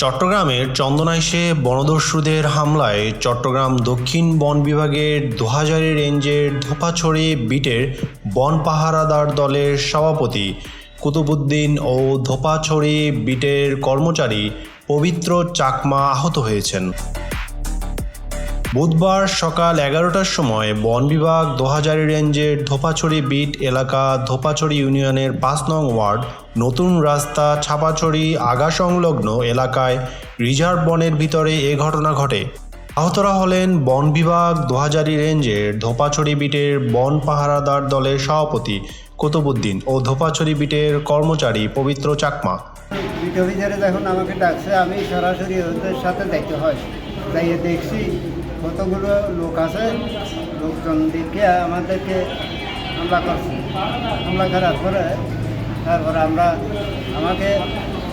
চট্টগ্রামের চন্দনাইশে বনদস্যুদের হামলায় চট্টগ্রাম দক্ষিণ বন বিভাগের দোহাজারী রেঞ্জের ধোপাছড়ি বিটের বন পাহারাদার দলের সভাপতি কুতুবুদ্দিন ও ধোপাছড়ি বিটের কর্মচারী পবিত্র চাকমা আহত হয়েছেন। বুধবার সকাল ১১টার সময় বন বিভাগ দোহাজারী রেঞ্জের ধোপাছড়ি বিট এলাকা ধোপাছড়ি ইউনিয়নের ৫ নং ওয়ার্ড নতুন রাস্তা ছাপাছড়ি আগা সংলগ্ন এলাকায় রিজার্ভ বনের ভিতরে এ ঘটনা ঘটে। আহতরা হলেন বন বিভাগ দোহাজারী রেঞ্জের ধোপাছড়ি বিটের বন পাহারাদার দলের সভাপতি কুতুবুদ্দিন ও ধোপাছড়ি বিটের কর্মচারী পবিত্র চাকমা। বিট অফিসারে যখন আমাকে ডাকছে আমি সরাসরি ওদের সাথে দেখতে হয়, যাইয়ে দেখছি কতগুলো লোক আছে, লোকজন দেখে আমাদেরকে হামলা করছে। হামলা করার পরে তারপরে আমাকে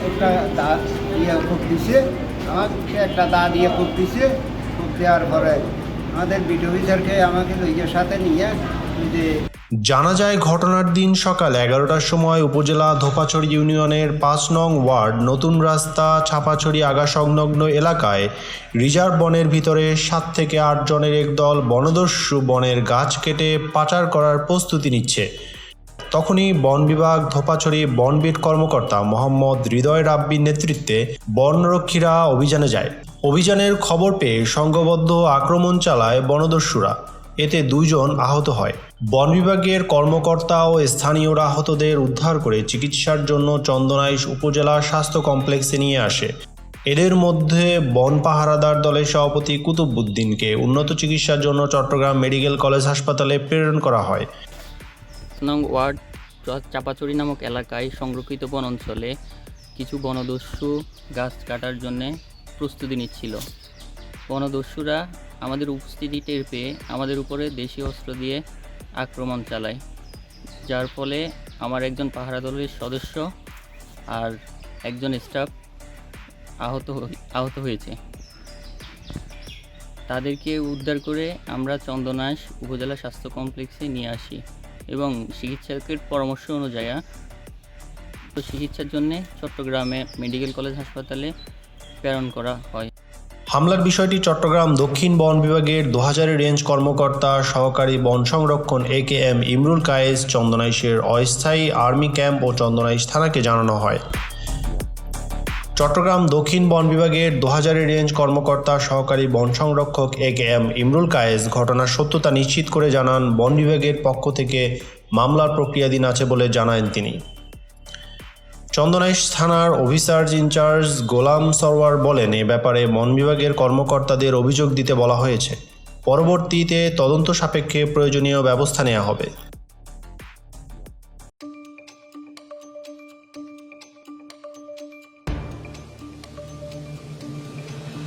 একটা দা দিয়ে খুব দিছে, আমাকে একটা দা দিয়ে খুব দিছে। খুব দেওয়ার পরে আমাদের বিট অফিসারকে আমাকে নিজের সাথে নিয়ে যে জানা যায় ঘটনার দিন সকাল ১১টার সময় উপজেলা ধোপাছড়ি ইউনিয়নের ৫ নং ওয়ার্ড নতুন রাস্তা ছাপাছড়ি আগা সংলগ্ন এলাকায় রিজার্ভ বনের ভিতরে ৭ থেকে ৮ জনের এক দল বনদস্যু বনের গাছ কেটে পাচার করার প্রস্তুতি নিচ্ছে। তখনই বন বিভাগ ধোপাছড়ি বনবিট কর্মকর্তা মোহাম্মদ হৃদয় রাব্বির নেতৃত্বে বনরক্ষীরা অভিযানে যায়। অভিযানের খবর পেয়ে সংঘবদ্ধ আক্রমণ চালায় বনদস্যুরা, এতে ২ জন আহত হয়। বন বিভাগের কর্মকর্তা ও স্থানীয়রা আহতদের উদ্ধার করে চিকিৎসার জন্য চন্দনাইশ উপজেলা স্বাস্থ্য কমপ্লেক্সে নিয়ে আসে। এদের মধ্যে বন পাহারাদার দলের সভাপতি কুতুবুদ্দিনকে উন্নত চিকিৎসার জন্য চট্টগ্রাম মেডিকেল কলেজ হাসপাতালে প্রেরণ করা হয়। নং ওয়ার্ড চাপাছড়ি নামক এলাকায় সংরক্ষিত বন অঞ্চলে কিছু বনদস্যু গাছ কাটার জন্য প্রস্তুতি নিচ্ছিল। বনদস্যুরা আমাদের উপস্থিতি টের পেয়ে আমাদের উপরে দেশীয় অস্ত্র দিয়ে আক্রমণ চালায়, যার ফলে আমার একজন পাহারা দলের সদস্য আর একজন স্টাফ আহত হয়েছে। তাদেরকে উদ্ধার করে আমরা চন্দনাইশ উপজেলা স্বাস্থ্য কমপ্লেক্সে নিয়ে আসি এবং চিকিৎসকের পরামর্শ অনুযায়ী চিকিৎসার জন্য চট্টগ্রামে মেডিকেল কলেজ হাসপাতালে প্রেরণ করা হয়। হামলার বিষয়টি চট্টগ্রাম দক্ষিণ বন বিভাগের দোহাজারী রেঞ্জ কর্মকর্তা সহকারী বন সংরক্ষণ AKM ইমরুল কায়েস, চন্দনাইশের অস্থায়ী আর্মি ক্যাম্প ও চন্দনাইশ থানাকে জানানো হয়। চট্টগ্রাম দক্ষিণ বন বিভাগের দোহাজারী রেঞ্জ কর্মকর্তা সহকারী বন সংরক্ষক AKM ইমরুল কায়েস ঘটনার সত্যতা নিশ্চিত করে জানান, বন বিভাগের পক্ষ থেকে মামলার প্রক্রিয়াধীন আছে বলে জানান তিনি। চন্দনাইশ থানার অফিসার ইনচার্জ গোলাম সরওয়ার বলেন, এ ব্যাপারে বন বিভাগের কর্মকর্তাদের অভিযোগ দিতে বলা হয়েছে। পরবর্তীতে তদন্ত সাপেক্ষে প্রয়োজনীয় ব্যবস্থা নেওয়া হবে।